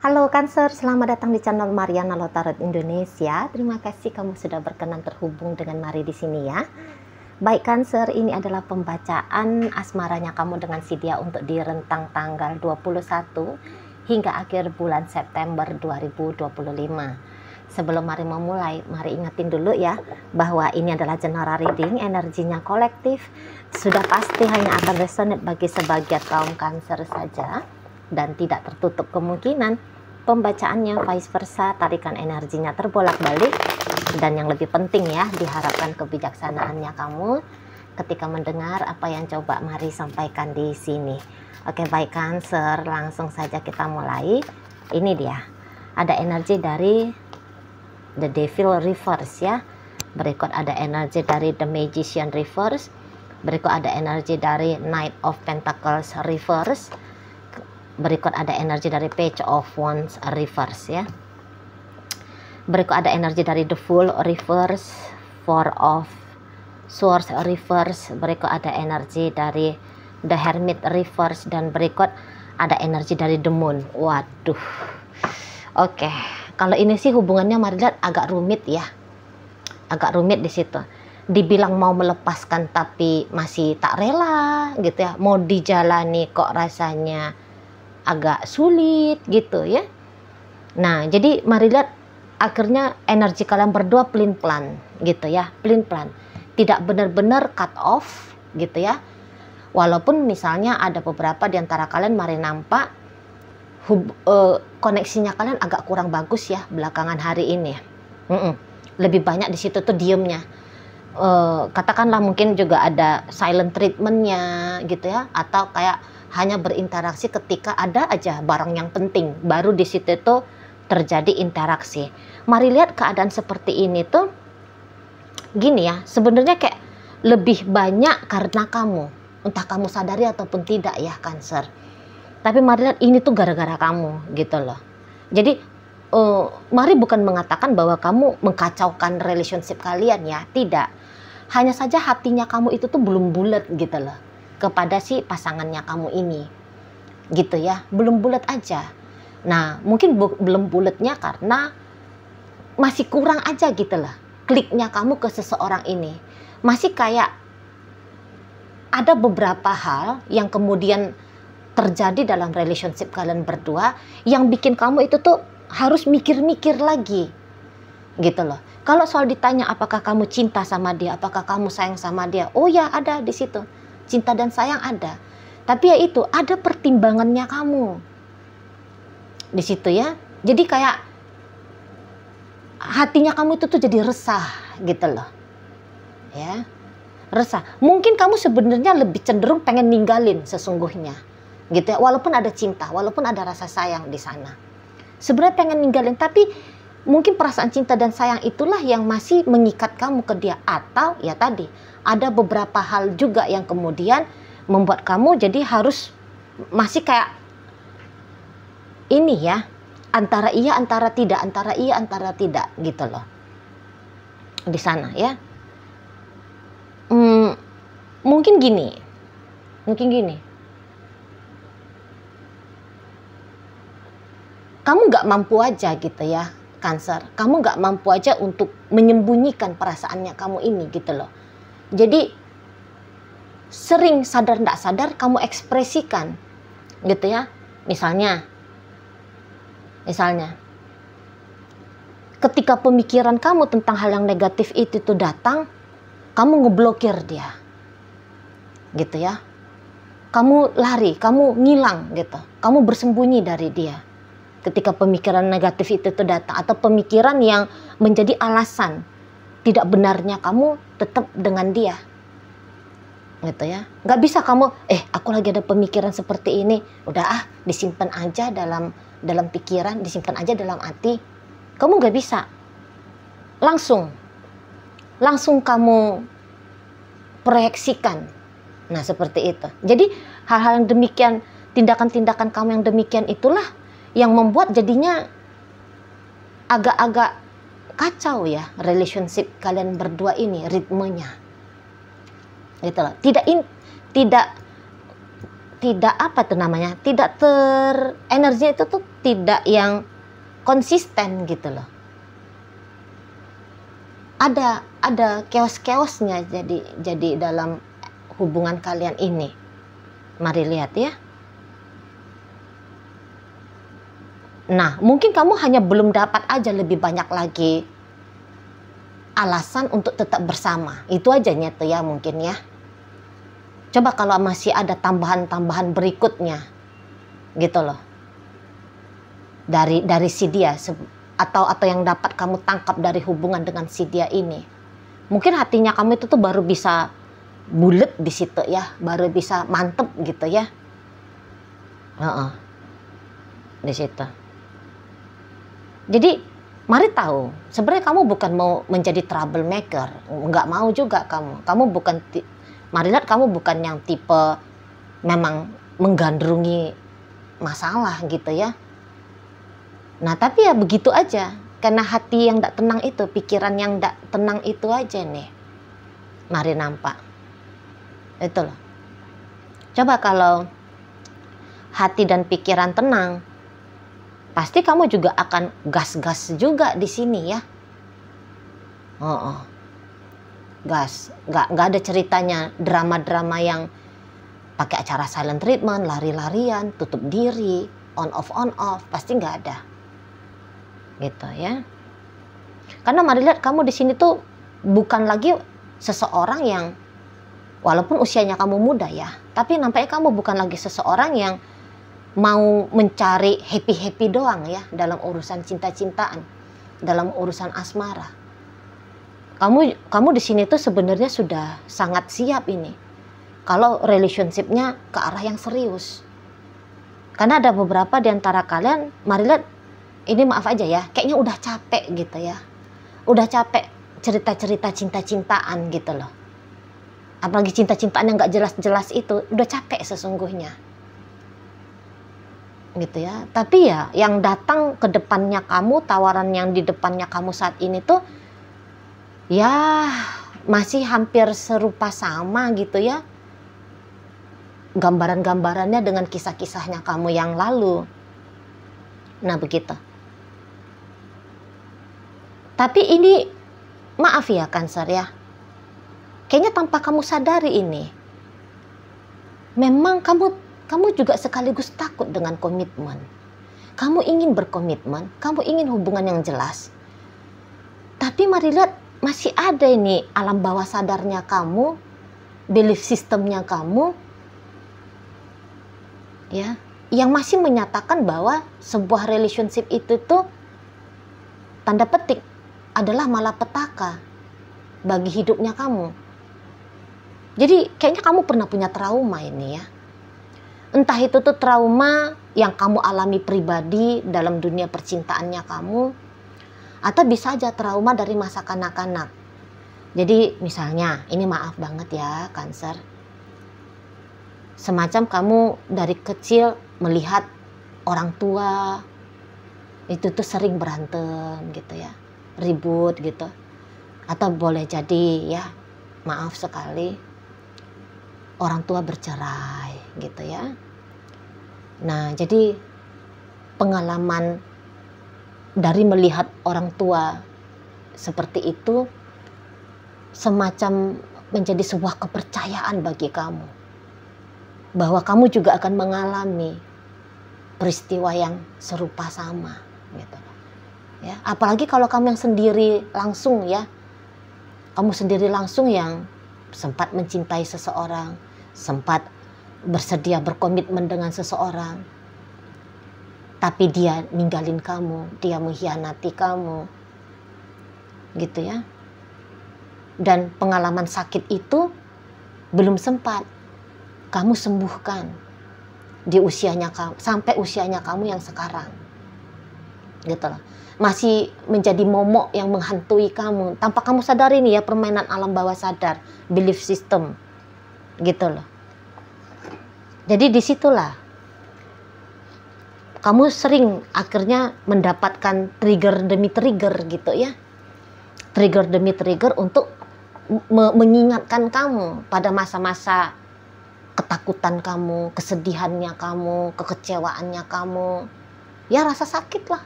Halo Cancer, selamat datang di channel Mariana Lotarot Indonesia. Terima kasih kamu sudah berkenan terhubung dengan Mari di sini ya. Baik Cancer, ini adalah pembacaan asmaranya kamu dengan si dia untuk di rentang tanggal 21 hingga akhir bulan September 2025. Sebelum Mari memulai, Mari ingetin dulu ya bahwa ini adalah general reading, energinya kolektif. Sudah pasti hanya akan resonate bagi sebagian kaum Cancer saja dan tidak tertutup kemungkinan pembacaannya vice versa, tarikan energinya terbolak-balik. Dan yang lebih penting ya, diharapkan kebijaksanaannya kamu ketika mendengar apa yang coba Mari sampaikan di sini. Oke, baik Cancer, langsung saja kita mulai. Ini dia, ada energi dari The Devil Reverse ya. Berikut ada energi dari The Magician Reverse. Berikut ada energi dari Knight of Pentacles Reverse. Berikut ada energi dari Page of Wands Reverse ya. Berikut ada energi dari The Fool Reverse, Four of Swords Reverse. Berikut ada energi dari The Hermit Reverse. Dan berikut ada energi dari The Moon. Waduh. Oke, kalau ini sih hubungannya Mari lihat agak rumit ya. Agak rumit di situ. Dibilang mau melepaskan tapi masih tak rela gitu ya. Mau dijalani kok rasanya agak sulit gitu ya. Nah, jadi Mari lihat akhirnya energi kalian berdua pelin-pelan gitu ya, pelin-pelan. Tidak benar-benar cut off gitu ya. Walaupun misalnya ada beberapa di antara kalian Mari nampak koneksinya kalian agak kurang bagus ya belakangan hari ini. Lebih banyak di situ tuh diemnya. Katakanlah mungkin juga ada silent treatmentnya gitu ya, atau kayak hanya berinteraksi ketika ada aja barang yang penting, baru di situ tuh terjadi interaksi. Mari lihat keadaan seperti ini tuh gini ya, sebenarnya kayak lebih banyak karena kamu, entah kamu sadari ataupun tidak ya Cancer. Tapi Mari lihat ini tuh gara-gara kamu gitu loh. Jadi Mari bukan mengatakan bahwa kamu mengkacaukan relationship kalian ya, tidak. Hanya saja hatinya kamu itu tuh belum bulat gitu loh kepada si pasangannya kamu ini gitu ya, belum bulat aja. Nah, mungkin belum bulatnya karena masih kurang aja gitu loh kliknya kamu ke seseorang ini. Masih kayak ada beberapa hal yang kemudian terjadi dalam relationship kalian berdua yang bikin kamu itu tuh harus mikir-mikir lagi gitu loh. Kalau soal ditanya apakah kamu cinta sama dia, apakah kamu sayang sama dia, oh ya ada di situ. Cinta dan sayang ada. Tapi ya itu, ada pertimbangannya kamu di situ ya. Jadi kayak hatinya kamu itu tuh jadi resah gitu loh. Ya. Resah. Mungkin kamu sebenarnya lebih cenderung pengen ninggalin sesungguhnya. Gitu ya. Walaupun ada cinta, walaupun ada rasa sayang di sana. Sebenarnya pengen ninggalin, tapi mungkin perasaan cinta dan sayang itulah yang masih mengikat kamu ke dia. Atau ya tadi, ada beberapa hal juga yang kemudian membuat kamu jadi harus masih kayak ini ya, antara iya antara tidak, antara iya antara tidak gitu loh di sana ya. Mungkin gini kamu nggak mampu aja gitu ya Cancer, kamu nggak mampu aja untuk menyembunyikan perasaannya kamu ini gitu loh. Jadi sering sadar nggak sadar kamu ekspresikan gitu ya. Misalnya ketika pemikiran kamu tentang hal yang negatif itu tuh datang, kamu ngeblokir dia gitu ya. Kamu lari, kamu ngilang gitu, kamu bersembunyi dari dia ketika pemikiran negatif itu tuh datang, atau pemikiran yang menjadi alasan tidak benarnya kamu tetap dengan dia gitu ya. Nggak bisa kamu aku lagi ada pemikiran seperti ini, udah disimpan aja dalam pikiran, disimpan aja dalam hati. Kamu nggak bisa langsung kamu proyeksikan. Nah seperti itu. Jadi hal-hal yang demikian, tindakan-tindakan kamu yang demikian itulah yang membuat jadinya agak-agak kacau ya relationship kalian berdua ini, ritmenya gitu loh. Tidak apa tuh namanya, tidak energinya itu tuh tidak yang konsisten gitu loh. Ada chaos-chaosnya jadi dalam hubungan kalian ini. Mari lihat ya. Nah, mungkin kamu hanya belum dapat aja lebih banyak lagi alasan untuk tetap bersama. Itu aja tuh ya mungkin ya. Coba kalau masih ada tambahan-tambahan berikutnya gitu loh. Dari si dia atau yang dapat kamu tangkap dari hubungan dengan si dia ini. Mungkin hatinya kamu itu tuh baru bisa bulet di situ ya, baru bisa mantep gitu ya. Di situ. Jadi mari tahu, sebenarnya kamu bukan mau menjadi troublemaker, nggak mau juga kamu. Kamu bukan, mari lihat kamu bukan yang tipe memang menggandrungi masalah gitu ya. Nah tapi ya begitu aja, karena hati yang tidak tenang itu, pikiran yang tidak tenang itu aja nih. Mari nampak, itu loh. Coba kalau hati dan pikiran tenang, pasti kamu juga akan gas-gas juga di sini ya. Gas, nggak ada ceritanya drama-drama yang pakai acara silent treatment, lari-larian, tutup diri, on off, pasti nggak ada. Gitu ya. Karena mari lihat kamu di sini tuh bukan lagi seseorang yang walaupun usianya kamu muda ya, tapi nampaknya kamu bukan lagi seseorang yang mau mencari happy doang ya dalam urusan cinta-cintaan, dalam urusan asmara. Kamu di sini tuh sebenarnya sudah sangat siap ini kalau relationship-nya ke arah yang serius. Karena ada beberapa di antara kalian, mari lihat, ini maaf aja ya, kayaknya udah capek gitu ya. Udah capek cerita-cerita cinta-cintaan gitu loh. Apalagi cinta-cintaan yang gak jelas-jelas itu, udah capek sesungguhnya. Gitu ya. Tapi ya yang datang ke depannya kamu, tawaran yang di depannya kamu saat ini tuh ya masih hampir serupa sama gitu ya. Gambaran-gambarannya dengan kisah-kisahnya kamu yang lalu. Nah begitu. Tapi ini maaf ya Cancer ya, kayaknya tanpa kamu sadari ini, memang kamu juga sekaligus takut dengan komitmen. Kamu ingin berkomitmen, kamu ingin hubungan yang jelas. Tapi mari lihat, masih ada ini alam bawah sadarnya kamu, belief systemnya kamu, ya, yang masih menyatakan bahwa sebuah relationship itu tuh tanda petik adalah malapetaka bagi hidupnya kamu. Jadi kayaknya kamu pernah punya trauma ini ya. Entah itu tuh trauma yang kamu alami pribadi dalam dunia percintaannya kamu, atau bisa aja trauma dari masa kanak-kanak. Jadi misalnya, ini maaf banget ya Cancer, semacam kamu dari kecil melihat orang tua itu tuh sering berantem gitu ya, ribut gitu, atau boleh jadi ya maaf sekali orang tua bercerai gitu ya. Nah jadi pengalaman dari melihat orang tua seperti itu semacam menjadi sebuah kepercayaan bagi kamu bahwa kamu juga akan mengalami peristiwa yang serupa sama gitu ya. Apalagi kalau kamu yang sendiri langsung ya, kamu sendiri langsung yang sempat mencintai seseorang, sempat bersedia berkomitmen dengan seseorang, tapi dia ninggalin kamu, dia mengkhianati kamu gitu ya. Dan pengalaman sakit itu belum sempat kamu sembuhkan di usianya kamu, sampai usianya kamu yang sekarang gitu loh. Masih menjadi momok yang menghantui kamu tanpa kamu sadari nih ya, permainan alam bawah sadar, belief system gitu loh. Jadi disitulah kamu sering akhirnya mendapatkan trigger demi trigger gitu ya, trigger demi trigger untuk mengingatkan kamu pada masa-masa ketakutan kamu, kesedihannya kamu, kekecewaannya kamu, ya rasa sakit lah.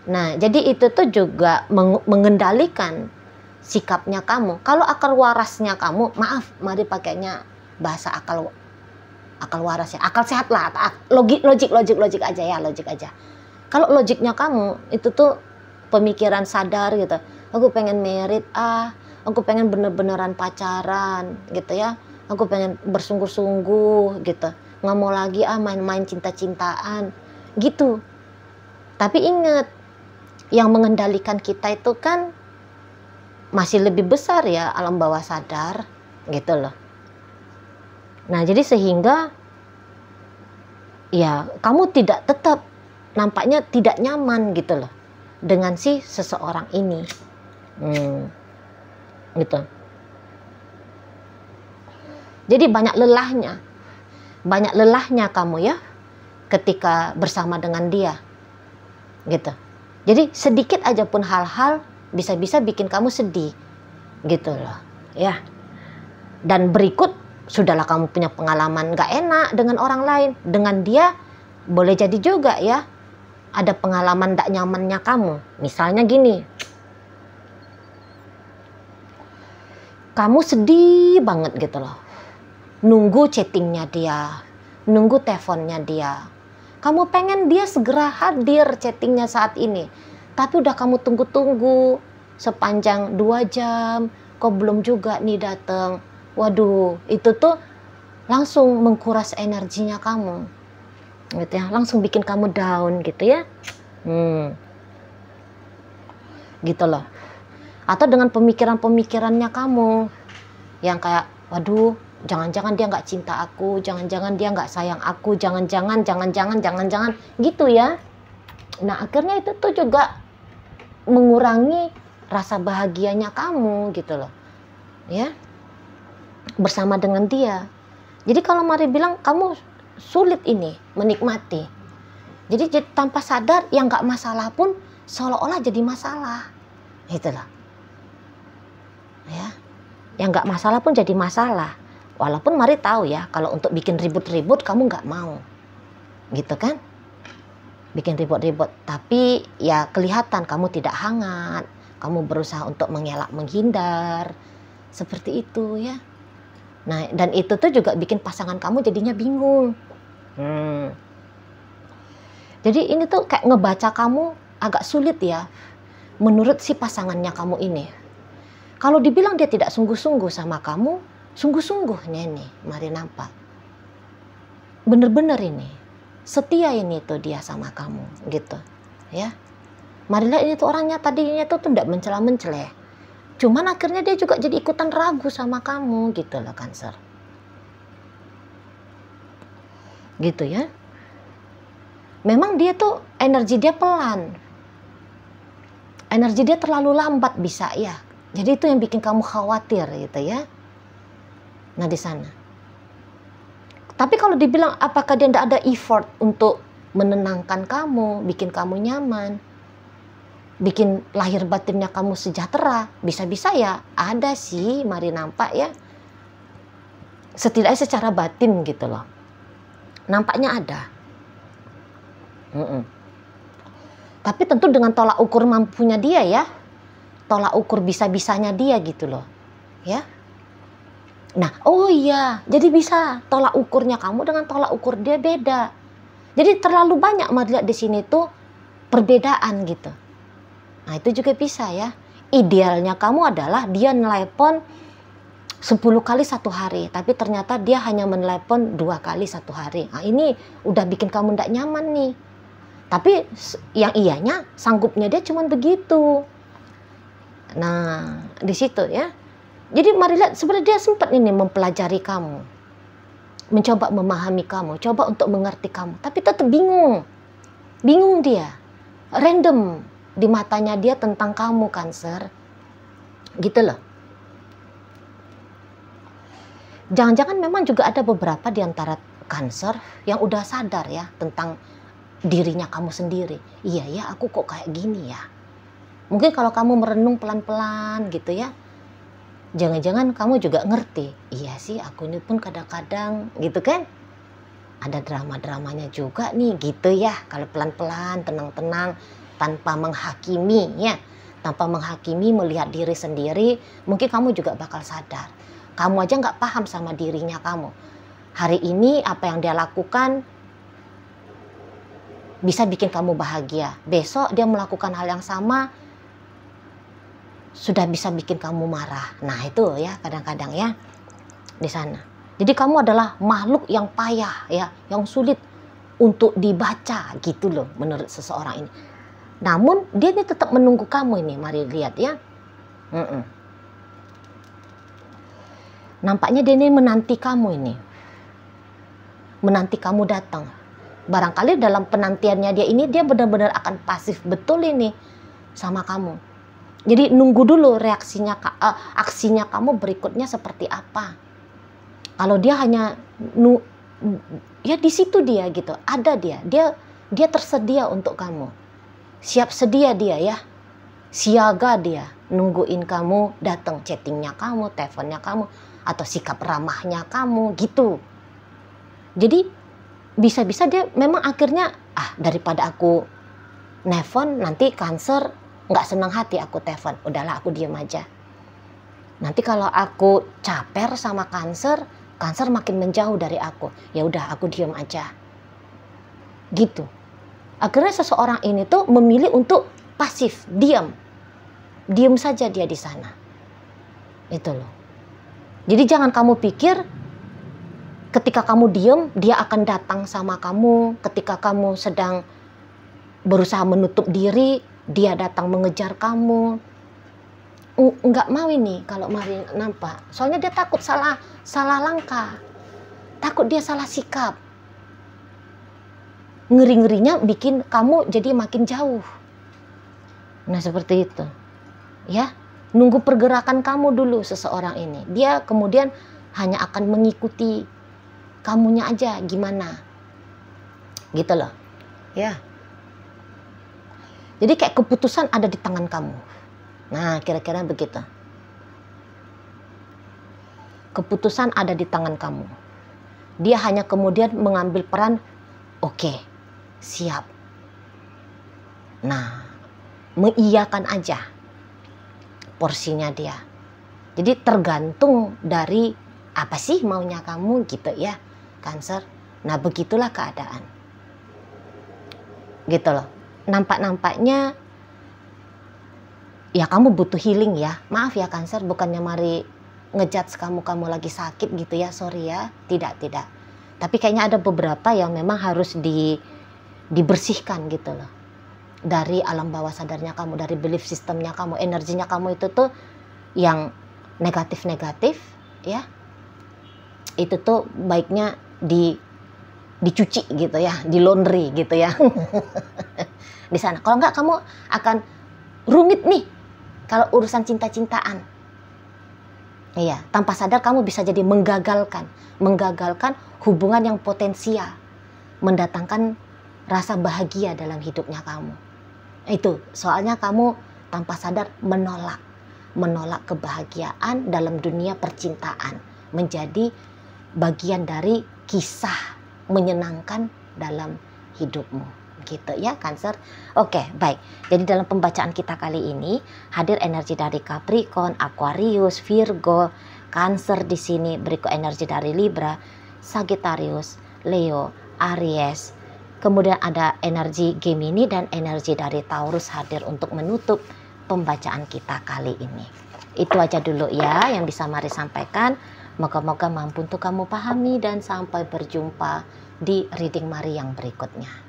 Nah, jadi itu tuh juga mengendalikan sikapnya kamu. Kalau akal warasnya kamu, maaf, mari pakainya bahasa akal waras ya, akal sehat lah, logik aja ya, logik aja. Kalau logiknya kamu itu tuh pemikiran sadar gitu, aku pengen merit, aku pengen bener-beneran pacaran gitu ya, aku pengen bersungguh-sungguh gitu, nggak mau lagi main-main cinta-cintaan gitu. Tapi ingat, yang mengendalikan kita itu kan masih lebih besar ya, alam bawah sadar gitu loh. Nah, jadi sehingga ya kamu tetap nampaknya tidak nyaman gitu loh dengan si seseorang ini. Gitu. Jadi banyak lelahnya kamu ya ketika bersama dengan dia gitu. Jadi sedikit aja pun hal-hal bisa-bisa bikin kamu sedih gitu loh ya. Dan berikut, sudahlah kamu punya pengalaman gak enak dengan orang lain, dengan dia boleh jadi juga ya ada pengalaman gak nyamannya kamu. Misalnya gini, kamu sedih banget gitu loh, nunggu chattingnya dia, nunggu teleponnya dia, kamu pengen dia segera hadir chattingnya saat ini, tapi udah kamu tunggu-tunggu sepanjang 2 jam, kok belum juga nih datang. Waduh, itu tuh langsung mengkuras energinya kamu gitu ya, langsung bikin kamu down gitu ya. Gitu loh. Atau dengan pemikirannya kamu yang kayak, waduh, jangan-jangan dia nggak cinta aku, jangan-jangan dia nggak sayang aku, jangan-jangan gitu ya. Nah, akhirnya itu tuh juga mengurangi rasa bahagianya kamu gitu loh ya, bersama dengan dia. Jadi kalau Mari bilang kamu sulit ini menikmati, jadi tanpa sadar yang nggak masalah pun seolah-olah jadi masalah gitu loh ya. Yang nggak masalah pun jadi masalah, walaupun Mari tahu ya kalau untuk bikin ribut-ribut kamu nggak mau gitu kan, bikin ribut-ribut, tapi ya kelihatan kamu tidak hangat, kamu berusaha untuk menghindar seperti itu ya. Nah, dan itu tuh juga bikin pasangan kamu jadinya bingung. Jadi ini tuh kayak ngebaca kamu agak sulit ya menurut si pasangannya kamu ini. Kalau dibilang dia tidak sungguh-sungguh sama kamu, sungguh-sungguhnya ini Mari nampak bener-bener ini setia ini tuh dia sama kamu gitu ya. Mari lihat ini tuh orangnya tadinya tuh tidak mencela-menceleh, cuman akhirnya dia juga jadi ikutan ragu sama kamu gitu loh Cancer. Gitu ya. Memang dia tuh energi dia pelan, energi dia terlalu lambat bisa ya. Jadi itu yang bikin kamu khawatir gitu ya. Nah di sana. Tapi kalau dibilang apakah dia tidak ada effort untuk menenangkan kamu, bikin kamu nyaman, bikin lahir batinnya kamu sejahtera, bisa-bisa ya ada sih Mari nampak ya. Setidaknya secara batin gitu loh, nampaknya ada. Tapi tentu dengan tolak ukur mampunya dia ya, tolak ukur bisa-bisanya dia gitu loh ya. Nah, oh iya, jadi bisa tolak ukurnya kamu dengan tolak ukur dia beda. Jadi terlalu banyak Mari lihat di sini tuh perbedaan gitu. Nah, itu juga bisa ya. Idealnya kamu adalah dia nelepon 10 kali satu hari, tapi ternyata dia hanya menelepon 2 kali satu hari. Nah, ini udah bikin kamu tidak nyaman nih. Tapi yang iyanya sanggupnya dia cuma begitu. Nah, di situ ya. Jadi Mari lihat sebenarnya dia sempat ini mempelajari kamu, mencoba memahami kamu, coba untuk mengerti kamu, tapi tetap bingung. Bingung dia. Random di matanya dia tentang kamu Cancer. Gitu loh. Jangan-jangan memang juga ada beberapa di antara Cancer yang udah sadar ya tentang dirinya kamu sendiri. Iya ya, aku kok kayak gini ya. Mungkin kalau kamu merenung pelan-pelan gitu ya, jangan-jangan kamu juga ngerti. Iya sih, aku ini pun kadang-kadang gitu kan. ada drama-dramanya juga nih gitu ya. Kalau pelan-pelan, tenang-tenang, tanpa menghakimi ya, tanpa menghakimi, melihat diri sendiri, mungkin kamu juga bakal sadar. Kamu aja nggak paham sama dirinya kamu. Hari ini apa yang dia lakukan bisa bikin kamu bahagia. Besok dia melakukan hal yang sama, sudah bisa bikin kamu marah. Nah itu ya kadang-kadang ya di sana. Jadi kamu adalah makhluk yang payah ya, yang sulit untuk dibaca gitu loh menurut seseorang ini. Namun dia ini tetap menunggu kamu ini, mari lihat ya. Nampaknya dia ini menanti kamu ini. Menanti kamu datang. Barangkali dalam penantiannya dia ini, dia benar-benar akan pasif betul ini sama kamu. Jadi nunggu dulu reaksinya, aksinya kamu berikutnya seperti apa. Kalau dia hanya ya di situ dia gitu, ada dia tersedia untuk kamu, siap sedia dia ya, siaga dia, nungguin kamu datang, chattingnya kamu, teleponnya kamu, atau sikap ramahnya kamu gitu. Jadi bisa-bisa dia memang akhirnya daripada aku nelfon nanti Cancer nggak senang hati aku telepon, udahlah aku diem aja. Nanti kalau aku caper sama Cancer makin menjauh dari aku. Ya udah aku diam aja. Gitu. Akhirnya seseorang ini tuh memilih untuk pasif, diam. Diam saja dia di sana. Itu loh. Jadi jangan kamu pikir ketika kamu diam dia akan datang sama kamu. Ketika kamu sedang berusaha menutup diri, dia datang mengejar kamu. Nggak mau ini kalau Mari nampak. Soalnya dia takut salah langkah. Takut dia salah sikap. Ngeri-ngerinya bikin kamu jadi makin jauh. Nah seperti itu. Ya, nunggu pergerakan kamu dulu seseorang ini. Dia kemudian hanya akan mengikuti kamunya aja gimana. Gitu loh. Ya. Jadi kayak keputusan ada di tangan kamu. Nah, kira-kira begitu. Keputusan ada di tangan kamu. Dia hanya kemudian mengambil peran, oke, siap. Nah, mengiyakan aja porsinya dia. Jadi tergantung dari apa sih maunya kamu gitu ya, Cancer. Nah, begitulah keadaan. Gitu loh. Nampak-nampaknya ya kamu butuh healing ya. Maaf ya Cancer, bukannya Mari ngejudge kamu lagi sakit gitu ya, sorry ya. Tidak. Tapi kayaknya ada beberapa yang memang harus dibersihkan gitu loh. Dari alam bawah sadarnya kamu, dari belief sistemnya kamu, energinya kamu itu tuh yang negatif-negatif ya. Itu tuh baiknya dicuci gitu ya, di laundry gitu ya. Di sana. Kalau enggak kamu akan rumit nih kalau urusan cinta-cintaan. Iya, tanpa sadar kamu bisa jadi menggagalkan hubungan yang potensial, mendatangkan rasa bahagia dalam hidupnya kamu. Itu, soalnya kamu tanpa sadar menolak kebahagiaan dalam dunia percintaan, menjadi bagian dari kisah menyenangkan dalam hidupmu. Gitu ya Cancer. Oke, baik. Jadi dalam pembacaan kita kali ini hadir energi dari Capricorn, Aquarius, Virgo, Cancer di sini, berikut energi dari Libra, Sagittarius, Leo, Aries. Kemudian ada energi Gemini dan energi dari Taurus hadir untuk menutup pembacaan kita kali ini. Itu aja dulu ya yang bisa Mari sampaikan. Moga-moga mampu untuk kamu pahami dan sampai berjumpa di reading Mari yang berikutnya.